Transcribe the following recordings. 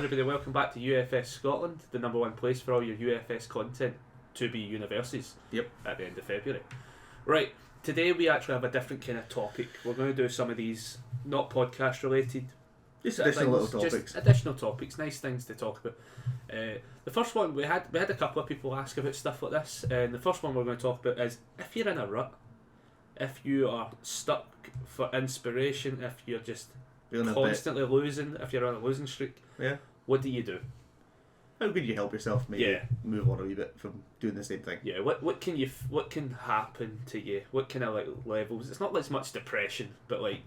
everybody, welcome back to UFScotland, the number one place for all your UFS content to be universities. Yep. At the end of February. Right, today we actually have a different kind of topic. We're going to do some of these not podcast related. Just additional little topics. Just additional topics, nice things to talk about. The first one, we had a couple of people ask about stuff like this, and the first one we're going to talk about is if you're in a rut, if you are stuck for inspiration, if you're just constantly losing, if you're on a losing streak, what do you do? How could you help yourself maybe move on a wee bit from doing the same thing? Yeah, what can happen to you? What kind of like levels? It's not as much depression, but like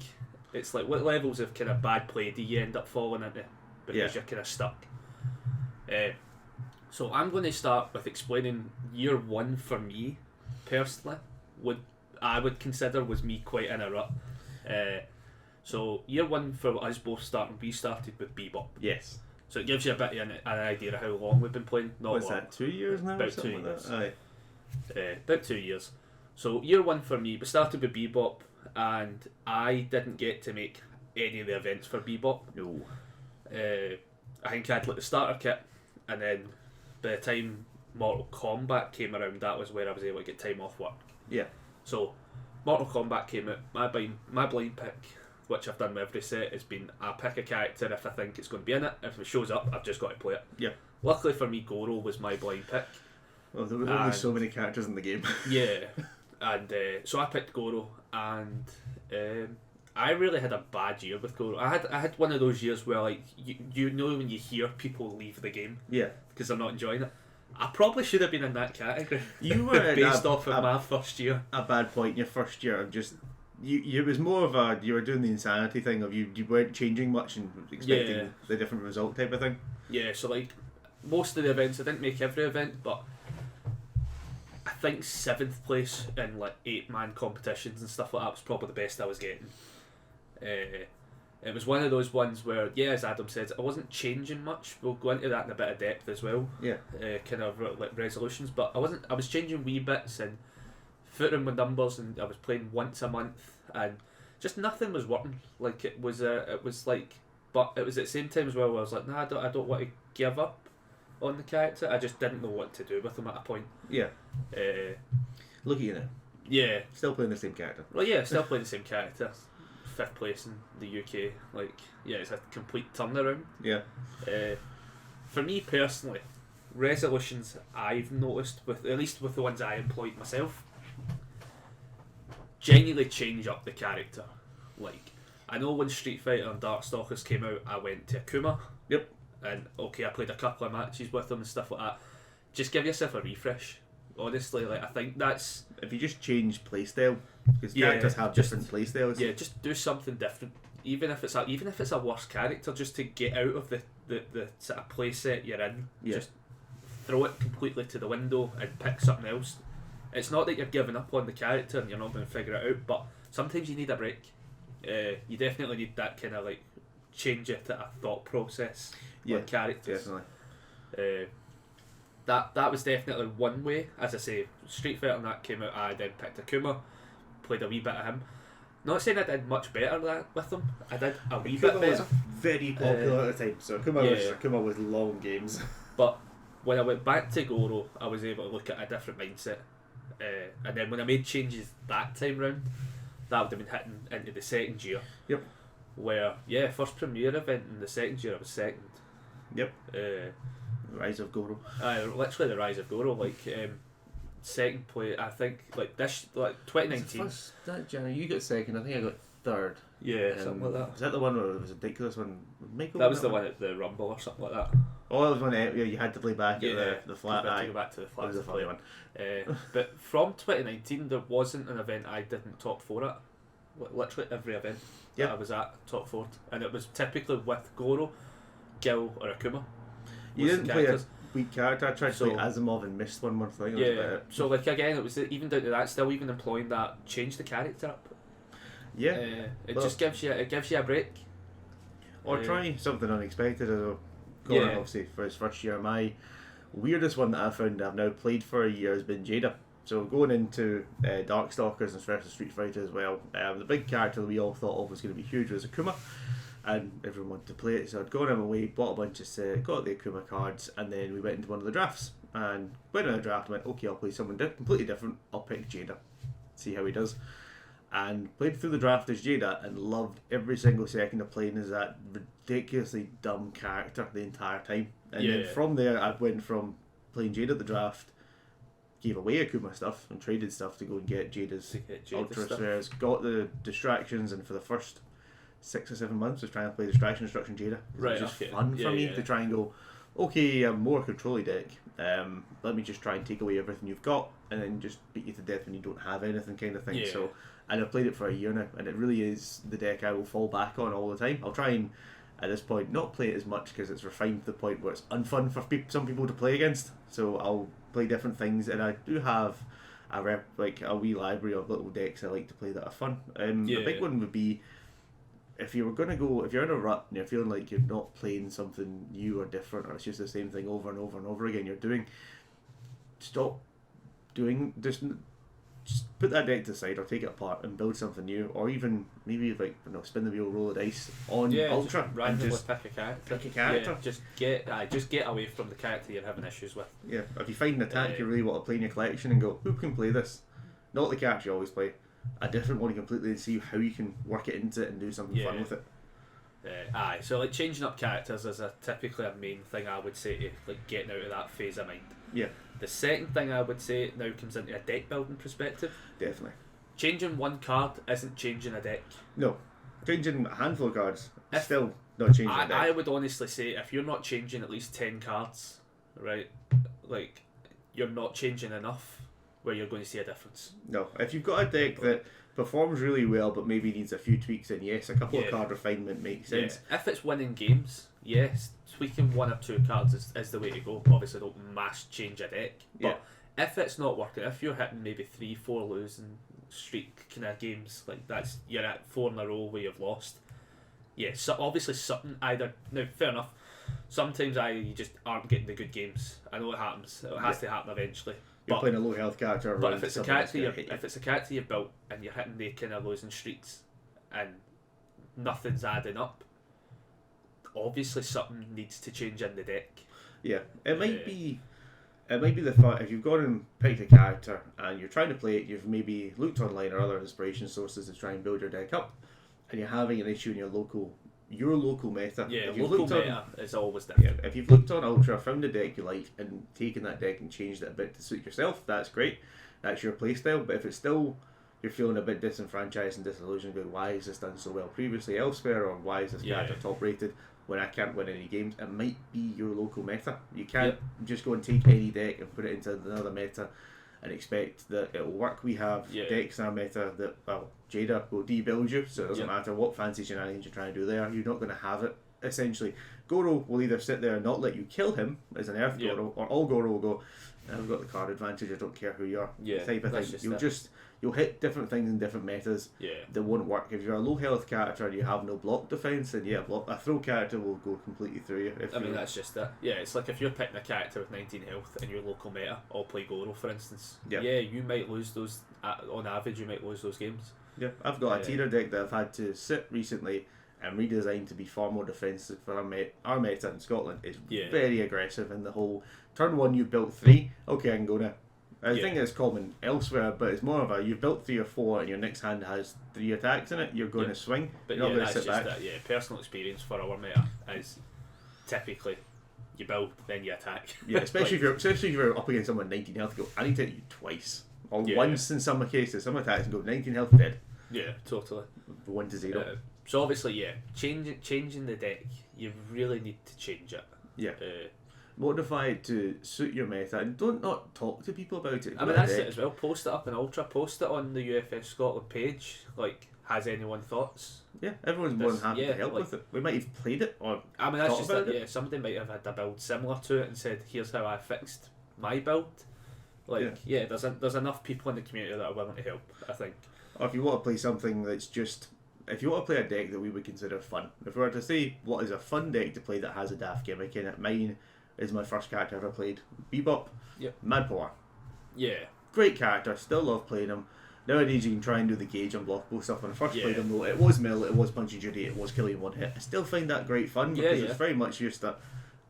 it's like what levels of kind of bad play do you end up falling into because you're kind of stuck? So I'm going to start with explaining year one for me personally. What I would consider was me quite in a rut. So year one for us both we started with Bebop. Yes. So it gives you a bit of an idea of how long we've been playing. What's that, 2 years now? About 2 years. Aye. About 2 years. So year one for me, we started with Bebop, and I didn't get to make any of the events for Bebop. No. I think I had like the starter kit, and then by the time Mortal Kombat came around, that was where I was able to get time off work. Yeah. So Mortal Kombat came out. My blind pick, which I've done with every set, has been I pick a character if I think it's going to be in it. If it shows up, I've just got to play it. Yeah. Luckily for me, Goro was my blind pick. Well, there were only so many characters in the game. Yeah. And so I picked Goro, and I really had a bad year with Goro. I had one of those years where like you know when you hear people leave the game because they're not enjoying it. I probably should have been in that category. You were based off of my first year. A bad point in your first year of just you was more of you were doing the insanity thing of you weren't changing much and expecting the different result type of thing. Yeah, so like most of the events, I didn't make every event, but I think 7th place in like 8-man competitions and stuff like that was probably the best I was getting. It was one of those ones where, as Adam said, I wasn't changing much. We'll go into that in a bit of depth as well. Yeah. Kind of like resolutions, but I was changing wee bits and footing with numbers, and I was playing once a month, and just nothing was working. Like it was like, but it was at the same time as well where I was like, nah, I don't want to give up on the character. I just didn't know what to do with him at a point. Yeah. Look at you now. Yeah. Still playing the same character. Well, yeah, still playing the same character. 5th place in the UK. Like, it's a complete turnaround. Yeah. For me personally, resolutions I've noticed, with at least with the ones I employed myself, genuinely change up the character. Like, I know when Street Fighter and Darkstalkers came out, I went to Akuma. Yep. And I played a couple of matches with them and stuff like that. Just give yourself a refresh. Honestly, like I think that's if you just change playstyle, because characters have different playstyles. Yeah, just do something different. Even if it's a worse character, just to get out of the sort of play set you're in. Yeah. Just throw it completely to the window and pick something else. It's not that you're giving up on the character and you're not going to figure it out, but sometimes you need a break. You definitely need that kind of like change it a thought process on characters. Definitely. That was definitely one way. As I say, Street Fighter and that came out, I then picked Akuma, played a wee bit of him. Not saying I did much better with him, I did a wee bit better. Was very popular at the time, so Akuma was long games. But when I went back to Goro, I was able to look at a different mindset. And then when I made changes that time round, that would have been hitting into the second year. Yep. Where, first premiere event in the second year I was second. Yep. Rise of Goro. Literally the Rise of Goro. Like second place, I think. Like 2019. First that January, you got second. I think I got third. Yeah, something like that. Was that the one where it was a ridiculous one? Michael. That was the one at the Rumble or something like that. Oh, that was one where you had to play back at the flat. To go back to the flat. That was a funny one. But from 2019, there wasn't an event I didn't top 4 at. Literally every event that I was at top 4, and it was typically with Goro, Gil, or Akuma. You didn't play a weak character. I tried to play Asimov and missed one more thing. Yeah. So like again, it was even down to that. Still, even employing that, change the character up. Yeah. It just gives you a break. Or try something unexpected. Gordon, obviously, for his first year. My weirdest one that I found I've now played for a year has been Jada. So going into Darkstalkers and especially Street Fighter as well, the big character that we all thought of was going to be huge was Akuma. and everyone wanted to play it, so I'd gone him away, bought a bunch of set, got the Akuma cards, and then we went into one of the drafts, and went in a draft and went, okay, I'll play someone completely different, I'll pick Jada, see how he does, and played through the draft as Jada, and loved every single second of playing as that ridiculously dumb character the entire time, and then from there I went from playing Jada at the draft, gave away Akuma stuff and traded stuff to go and get Jada's Ultra Spheres, got the distractions, and for the first 6 or 7 months was trying to play Distraction Destruction Jada. Right, it was just fun for me to try and go, okay, I'm more control deck, let me just try and take away everything you've got and then just beat you to death when you don't have anything, kind of thing. So, and I've played it for a year now, and it really is the deck I will fall back on all the time. I'll try and at this point not play it as much because it's refined to the point where it's unfun for some people to play against, so I'll play different things, and I do have a wee library of little decks I like to play that are fun. A big one would be, if you're in a rut and you're feeling like you're not playing something new or different, or it's just the same thing over and over and over again, just put that deck to the side or take it apart and build something new, or even maybe spin the wheel, roll the dice on Ultra, just randomly pick a character. Just get away from the character you're having issues with. Yeah, if you find an attack you really want to play in your collection and go, who can play this? Not the character you always play, a different one completely, and see how you can work it into it and do something fun with it. So like changing up characters is typically a main thing I would say to like getting out of that phase of mind. Yeah. The second thing I would say now comes into a deck building perspective. Definitely. Changing one card isn't changing a deck. No. Changing a handful of cards is still not changing a deck. I would honestly say if you're not changing at least 10 cards, right, like you're not changing enough where you're going to see a difference. No. If you've got a deck that performs really well but maybe needs a few tweaks, and yes, a couple of card refinement makes sense. If it's winning games, yes, tweaking 1 or 2 cards is the way to go. Obviously don't mass change a deck, but if it's not working, if you're hitting maybe 3-4 losing streak kind of games, like you're at 4 in a row where you've lost, so obviously something either, now fair enough, sometimes you just aren't getting the good games. I know it happens, it has to happen eventually. You're playing a low health character, but if it's a character you've built and you're hitting the kind of losing streaks and nothing's adding up, obviously something needs to change in the deck. Yeah, it might be the fact if you've gone and picked a character and you're trying to play it, you've maybe looked online or other inspiration sources to try and build your deck up, and you're having an issue in your local meta. Yeah, local meta is always different. Yeah, if you've looked on Ultra, found a deck you like, and taken that deck and changed it a bit to suit yourself, that's great. That's your playstyle. But if it's still, you're feeling a bit disenfranchised and disillusioned, going, why has this done so well previously elsewhere, or why is this character top rated when I can't win any games, it might be your local meta. You can't just go and take any deck and put it into another meta and expect that it'll work. We have decks in our meta that, Jada will debuild you, so it doesn't matter what fancy shenanigans you're trying to do there, you're not going to have it. Essentially, Goro will either sit there and not let you kill him as an Earth Goro, or all Goro will go, I've got the card advantage, I don't care who you are. Type of thing. You'll hit different things in different metas that won't work. If you're a low health character and you have no block defense, then a throw character will go completely through you. That's just it. Yeah, it's like if you're picking a character with 19 health and your local meta all play Goro, for instance. You might lose those, on average you might lose those games. Yeah, I've got a Tira deck that I've had to sit recently and redesigned to be far more defensive for our meta in Scotland. It's very aggressive in the whole turn 1 you built 3, okay I can go now. I think it's common elsewhere, but it's more of you've built 3 or 4 and your next hand has 3 attacks in it, you're going to swing, but you're not going to sit back. Personal experience for our meta is typically you build, then you attack. Especially if you're up against someone 19 health, go, I need to hit you twice. Or once in some cases, some attacks and go 19 health dead. Yeah, totally. 1-0. So obviously, changing the deck, you really need to change it. Modify it to suit your meta, and don't not talk to people about it. That's it as well. Post it up in Ultra. Post it on the UFScotland page. Like, has anyone thoughts? Yeah, everyone's more than happy to help with it. We might have played it or that's just it. Somebody might have had a build similar to it and said, "Here's how I fixed my build." There's enough people in the community that are willing to help, I think. Or if you want to play something that's just, if you want to play a deck that we would consider fun, if we were to say what is a fun deck to play that has a daft gimmick in it, mine is my first character I ever played, Bebop. Mad Power. Yeah. Great character, still love playing him. Nowadays you can try and do the gauge unblockable stuff. When I first played them though, it was mill, it was Punchy Judy, it was killing one hit. I still find that great fun because it's very much just that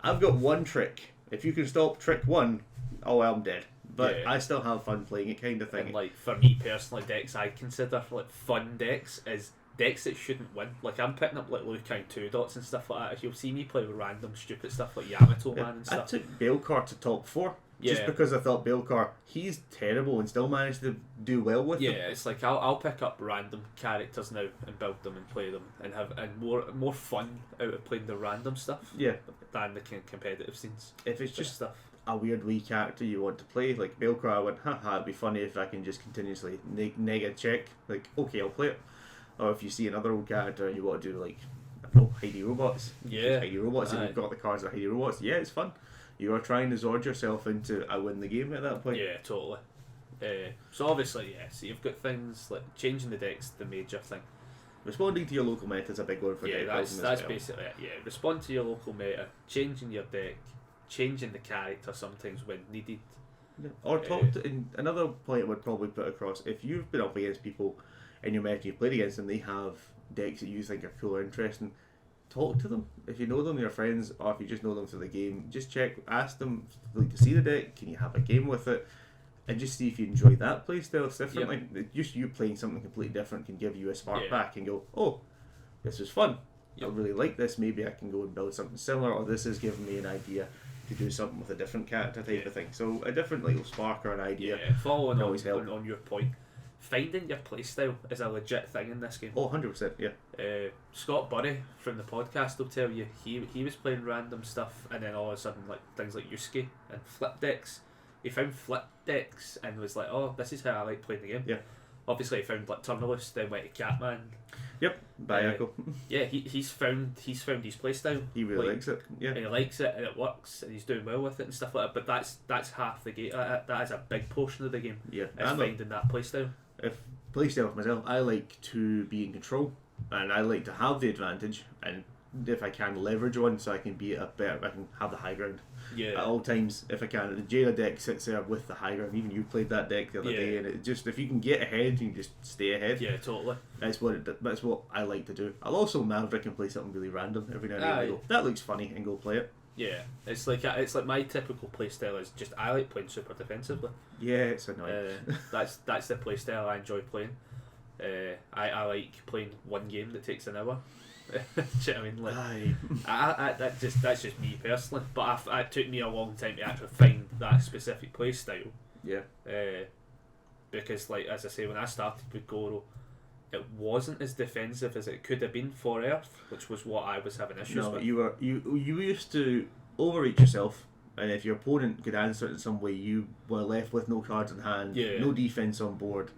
I've got one trick. If you can stop trick one, oh I'm dead. But I still have fun playing it, kind of thing. And like for me personally, decks I consider like fun decks is decks that shouldn't win. Like I'm picking up like Liu Kang 2 dots and stuff like that. If you'll see me play with random stupid stuff like Yamato Man and stuff. I took Baelkar to top 4. Just because I thought Baelkar, he's terrible and still managed to do well with them. Yeah, it's like I'll pick up random characters now and build them and play them and have more fun out of playing the random stuff. Yeah. Than the competitive scenes. If it's just stuff. A weird wee character you want to play, like Baelkar, I went, haha, it'd be funny if I can just continuously neg a check. Like, okay, I'll play it. Or if you see another old character and you want to do like, I don't know, Heidi Robots. Yeah. Heidi Robots, and you've got the cards of Heidi Robots. Yeah, it's fun. You are trying to Zord yourself into I win the game at that point. Yeah, totally. So obviously, so you've got things like changing the deck's the major thing. Responding to your local meta is a big one for deck building that's basically it. Yeah, respond to your local meta, changing your deck, changing the character sometimes when needed. Yeah. Or talk to, and another point I would probably put across, if you've been up against people in your meta, you've played against them, they have decks that you think are cool or interesting, talk to them. If you know them, they're friends, or if you just know them through the game, just check, ask them like to see the deck, can you have a game with it, and just see if you enjoy that playstyle differently. Just you playing something completely different can give you a spark back and go, oh, this was fun. I really like this, maybe I can go and build something similar, or this is giving me an idea to do something with a different character type of thing. So a different little spark or an idea. Following on your point, finding your playstyle is a legit thing in this game. Oh, 100%, yeah. Scott Burry from the podcast will tell you he was playing random stuff, and then all of a sudden like things like Yusuke and flip decks. He found flip decks and was like, oh, this is how I like playing the game. Yeah. Obviously he found like Turnalus, then went to Catman. Yep, Bayako. Yeah, he's found his playstyle. He really likes it. Yeah. And he likes it and it works and he's doing well with it and stuff like that. But that's half the game. That is a big portion of the game. Yeah. Is finding that playstyle. If playstyle for myself, I like to be in control and I like to have the advantage, and if I can leverage one so I can be I can have the high ground. Yeah. At all times, if I can. The Jada deck sits there with the high ground. Even you played that deck the other day, and it just, if you can get ahead, you can just stay ahead. Yeah, totally. That's what I like to do. I'll also Maverick and play something really random every now and then. I go, that looks funny, and go play it. Yeah, it's like my typical playstyle is just I like playing super defensively. Yeah, it's annoying. That's the playstyle I enjoy playing. I like playing one game that takes an hour. Do you know what I mean? Like, that's just me personally. But it took me a long time to actually find that specific play style. Yeah. Because, like as I say, when I started with Goro, it wasn't as defensive as it could have been for Earth, which was what I was having issues with. You used to overreach yourself, and if your opponent could answer it in some way, you were left with no cards in hand, no defense on board.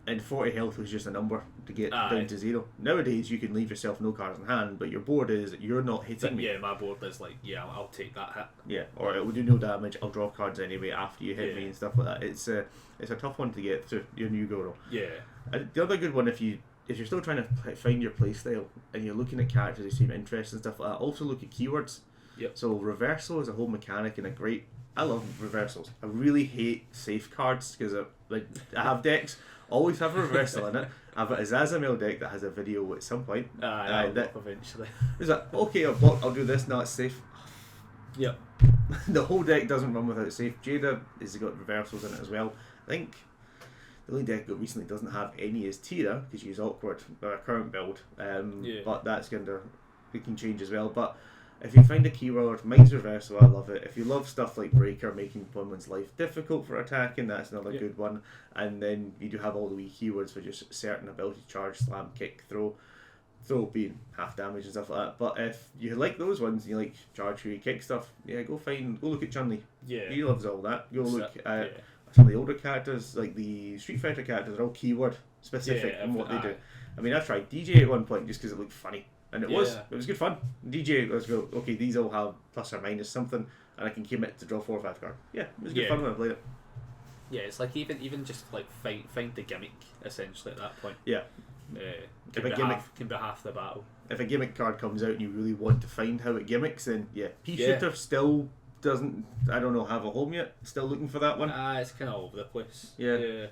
And 40 health was just a number to get down to 0. Nowadays, you can leave yourself no cards in hand, but your board is, you're not hitting me. Yeah, my board is like, I'll take that hit. Yeah, or it will do no damage, I'll draw cards anyway after you hit me and stuff like that. It's a tough one to get through your new Goro. Yeah. And the other good one, if you're still trying to find your playstyle and you're looking at characters who seem interesting and stuff like that, also look at keywords. Yep. So reversal is a whole mechanic and I love reversals. I really hate safe cards because I have decks. Always have a reversal in it. I have a Zazamel deck that has a video at some point. That eventually. Is that okay? I'll do this. No, it's safe. Yep. The whole deck doesn't run without safe. Jada has got reversals in it as well. I think the only deck that recently doesn't have any is Tira because she's awkward. Our current build, but that's it can change as well. But if you find a keyword, mine's reversal, I love it. If you love stuff like Breaker, making opponent's life difficult for attacking, that's another good one. And then you do have all the wee keywords for just certain ability, charge, slam, kick, throw being half damage and stuff like that. But if you like those ones and you like charge, free, kick stuff, go look at Chun-Li. Yeah. He loves all that. Go look at some of the older characters, like the Street Fighter characters, are all keyword specific in what they do. I mean, I tried DJ at one point just because it looked funny. And it was good fun. DJ, let's go, okay, these all have plus or minus something, and I can commit to draw 4 or 5 cards. Yeah, it was good fun when I played it. Yeah, it's like even just like find the gimmick, essentially, at that point. Yeah. Can be half the battle. If a gimmick card comes out and you really want to find how it gimmicks, then P-Shooter still doesn't, I don't know, have a home yet. Still looking for that one. It's kind of all over the place. Yeah.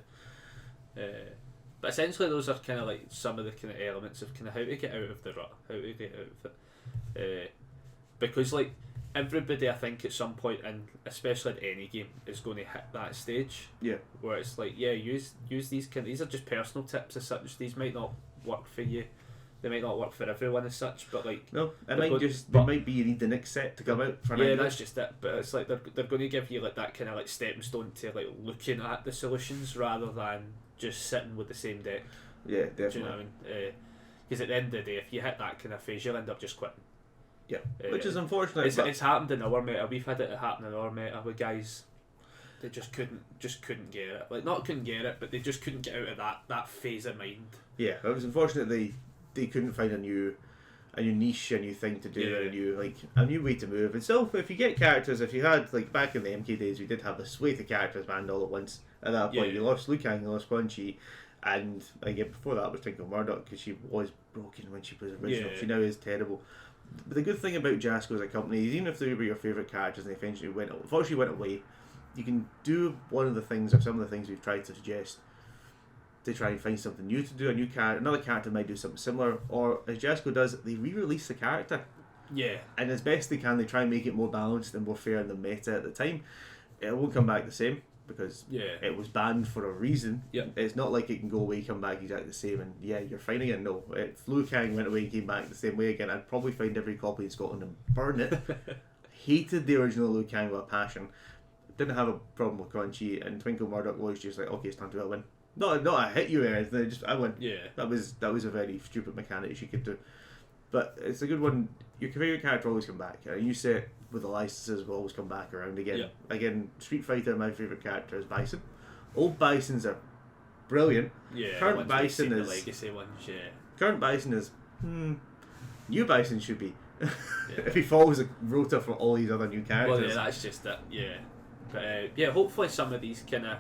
But essentially, those are kind of like some of the kind of elements of kind of how to get out of the rut, how to get out of it. Because like everybody, I think at some point, and especially in any game, is going to hit that stage. Yeah. Where it's like, yeah, use these these are just personal tips as such. These might not work for you. They might not work for everyone as such, but like No, it but might be you need the next set to come out for yeah, an that's just it. But it's like they're going to give you like that kind of like stepping stone to like looking at the solutions rather than just sitting with the same deck. Yeah, Do you definitely. know what I mean? Because at the end of the day, if you hit that kind of phase, you'll end up just quitting. Yeah, which is unfortunate. It's happened in our meta. We've had it happen in our meta with guys. They just couldn't get it. Like not couldn't get it, but they just couldn't get out of that phase of mind. Yeah, it was unfortunate they couldn't find a new niche, a new thing to do, Yeah. a new way to move. And still, if you get characters, if you had like back in the MK days, we did have a slate of characters banned all at once. At that point, Yeah. you lost Liu Kang, you lost Quan Chi, and again before that was Twinkle Murdoch because she was broken when she was original. Yeah. She now is terrible. But the good thing about Jasco as a company is even if they were your favourite characters and they unfortunately went away, you can do one of the things or some of the things we've tried to suggest to try and find something new to do. A new character, another character might do something similar, or as Jasco does, they re-release the character, Yeah. and as best they can, they try and make it more balanced and more fair in the meta at the time. It won't come back the same because Yeah. it was banned for a reason. Yep. It's not like it can go away, come back exactly the same, and yeah, you're fine again. No, if Liu Kang went away and came back the same way again, I'd probably find every copy in Scotland and burn it. Hated the original Liu Kang with a passion. Didn't have a problem with Quan Chi, and Twinkle Murdoch was just like, okay, it's time to win. Not I hit you or anything. I win. Yeah. That was a very stupid mechanic she could do, but it's a good one. Your favourite character always come back. A new set with the licenses will always come back around again. Yeah. Again, Street Fighter, my favourite character is Bison. Old Bisons are brilliant. Yeah. Current once we've Bison seen the is- legacy ones. Yeah. Current Bison is new Bison should be. If he follows a rota for all these other new characters. Well, yeah, that's just it. Yeah. But yeah, hopefully some of these kind of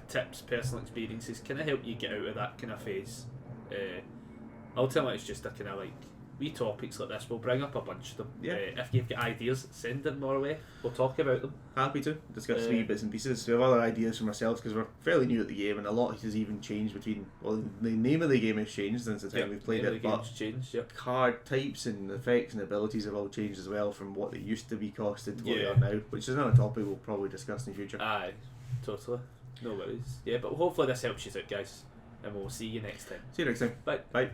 tips, personal experiences, kind of help you get out of that kind of phase. Ultimately, it's just a kind of like wee topics like this. We'll bring up a bunch of them. Yeah. If you've got ideas, send them our way. We'll talk about them. Happy to discuss wee bits and pieces. We have other ideas from ourselves because we're fairly new at the game, and a lot has even changed between. Well, the name of the game has changed since the time we've played name it, of the but game's changed. Yep. card types and effects and abilities have all changed as well from what they used to be costed to what they Yeah. are now, which is another topic we'll probably discuss in the future. Aye, totally. No worries. Yeah, but hopefully this helps you out, guys, and we'll see you next time. See you next time. Bye. Bye.